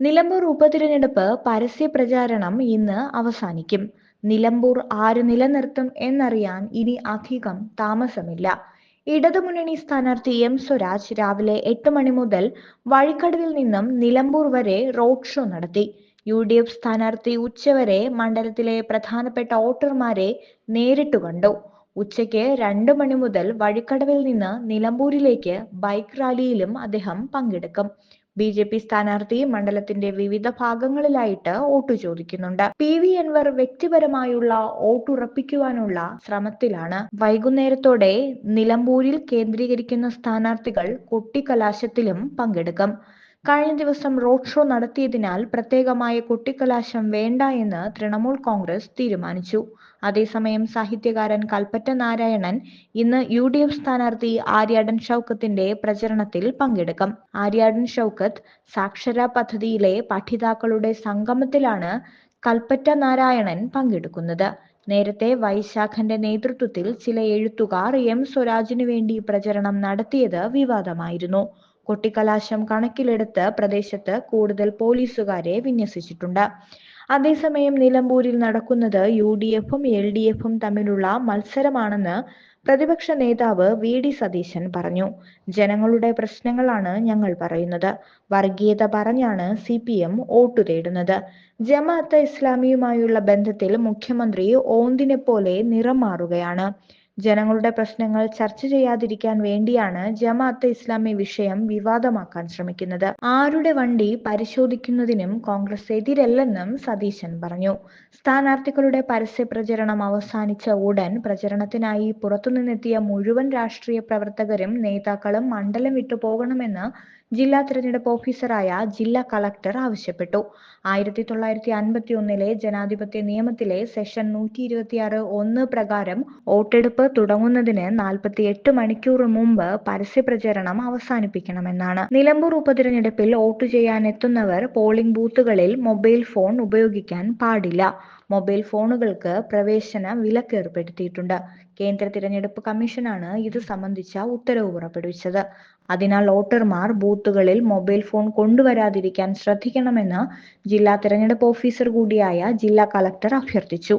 നിലമ്പൂർ ഉപതിരഞ്ഞെടുപ്പ് പരസ്യ പ്രചാരണം ഇന്ന് അവസാനിക്കും. നിലമ്പൂർ ആര് നിലനിർത്തും എന്നറിയാൻ ഇനി അധികം താമസമില്ല. ഇടതുമുന്നണി സ്ഥാനാർത്ഥി എം സ്വരാജ് രാവിലെ 8 മണി മുതൽ വഴിക്കടവിൽ നിന്നും നിലമ്പൂർ വരെ റോഡ് ഷോ നടത്തി. UDF സ്ഥാനാർത്ഥി ഉച്ചവരെ മണ്ഡലത്തിലെ പ്രധാനപ്പെട്ട വോട്ടർമാരെ നേരിട്ടു കണ്ടു. ഉച്ചയ്ക്ക് 2 മണി മുതൽ വഴിക്കടവിൽ നിന്ന് നിലമ്പൂരിലേക്ക് ബൈക്ക് റാലിയിലും അദ്ദേഹം പങ്കെടുക്കും. BJP സ്ഥാനാർത്ഥി മണ്ഡലത്തിന്റെ വിവിധ ഭാഗങ്ങളിലായിട്ട് വോട്ട് ചോദിക്കുന്നുണ്ട്. PV അൻവർ വ്യക്തിപരമായുള്ള വോട്ടുറപ്പിക്കുവാനുള്ള ശ്രമത്തിലാണ്. വൈകുന്നേരത്തോടെ നിലമ്പൂരിൽ കേന്ദ്രീകരിക്കുന്ന സ്ഥാനാർത്ഥികൾ കൊട്ടിക്കലാശത്തിലും പങ്കെടുക്കും. കഴിഞ്ഞ ദിവസം റോഡ് ഷോ നടത്തിയതിനാൽ പ്രത്യേകമായ കൊട്ടിക്കലാശം വേണ്ട എന്ന് തൃണമൂൽ കോൺഗ്രസ് തീരുമാനിച്ചു. അതേസമയം സാഹിത്യകാരൻ കൽപ്പറ്റ നാരായണൻ ഇന്ന് UDF സ്ഥാനാർത്ഥി ആര്യാടൻ ഷൗക്കത്തിന്റെ പ്രചരണത്തിൽ പങ്കെടുക്കും. ആര്യാടൻ ഷൗക്കത്ത് സാക്ഷര പദ്ധതിയിലെ പഠിതാക്കളുടെ സംഗമത്തിലാണ് കൽപ്പറ്റ നാരായണൻ പങ്കെടുക്കുന്നത്. നേരത്തെ വൈശാഖന്റെ നേതൃത്വത്തിൽ ചില എഴുത്തുകാർ എം സ്വരാജിനു വേണ്ടി പ്രചരണം നടത്തിയത് വിവാദമായിരുന്നു. കൊട്ടിക്കലാശം കണക്കിലെടുത്ത് പ്രദേശത്ത് കൂടുതൽ പോലീസുകാരെ വിന്യസിച്ചിട്ടുണ്ട്. അതേസമയം നിലമ്പൂരിൽ നടക്കുന്നത് UDFും LDFും തമ്മിലുള്ള മത്സരമാണെന്ന് പ്രതിപക്ഷ നേതാവ് VD സതീശൻ പറഞ്ഞു. ജനങ്ങളുടെ പ്രശ്നങ്ങളാണ് ഞങ്ങൾ പറയുന്നത്. വർഗീയത പറഞ്ഞാണ് CPM വോട്ടു തേടുന്നത്. ജമാഅത്തെ ഇസ്ലാമിയുമായുള്ള ബന്ധത്തിൽ മുഖ്യമന്ത്രി ഓന്തിനെപ്പോലെ നിറം മാറുകയാണ്. ജനങ്ങളുടെ പ്രശ്നങ്ങൾ ചർച്ച ചെയ്യാതിരിക്കാൻ വേണ്ടിയാണ് ജമാഅത്തെ ഇസ്ലാമി വിഷയം വിവാദമാക്കാൻ ശ്രമിക്കുന്നത്. ആരുടെ വണ്ടി പരിശോധിക്കുന്നതിനും കോൺഗ്രസ് എതിരല്ലെന്നും സതീശൻ പറഞ്ഞു. സ്ഥാനാർത്ഥികളുടെ പരസ്യ പ്രചരണം അവസാനിച്ച ഉടൻ പ്രചരണത്തിനായി പുറത്തുനിന്നെത്തിയ മുഴുവൻ രാഷ്ട്രീയ പ്രവർത്തകരും നേതാക്കളും മണ്ഡലം വിട്ടു പോകണമെന്ന് ജില്ലാ തിരഞ്ഞെടുപ്പ് ഓഫീസറായ ജില്ലാ കളക്ടർ ആവശ്യപ്പെട്ടു. 1951 ജനാധിപത്യ നിയമത്തിലെ സെഷൻ 126(1) പ്രകാരം വോട്ടെടുപ്പ് തുടങ്ങുന്നതിന് 48 മണിക്കൂർ മുമ്പ് പരസ്യപ്രചരണം അവസാനിപ്പിക്കണമെന്നാണ്. നിലമ്പൂർ ഉപതിരഞ്ഞെടുപ്പിൽ വോട്ട് ചെയ്യാനെത്തുന്നവർ പോളിംഗ് ബൂത്തുകളിൽ മൊബൈൽ ഫോൺ ഉപയോഗിക്കാൻ പാടില്ല. മൊബൈൽ ഫോണുകൾക്ക് പ്രവേശന വിലക്ക് ഏർപ്പെടുത്തിയിട്ടുണ്ട്. കേന്ദ്ര തിരഞ്ഞെടുപ്പ് കമ്മീഷനാണ് ഇത് സംബന്ധിച്ച ഉത്തരവ് പുറപ്പെടുവിച്ചത്. അതിനാൽ വോട്ടർമാർ ബൂത്തുകളിൽ മൊബൈൽ ഫോൺ കൊണ്ടുവരാതിരിക്കാൻ ശ്രദ്ധിക്കണമെന്ന് ജില്ലാ തിരഞ്ഞെടുപ്പ് ഓഫീസർ കൂടിയായ ജില്ലാ കളക്ടർ അഭ്യർത്ഥിച്ചു.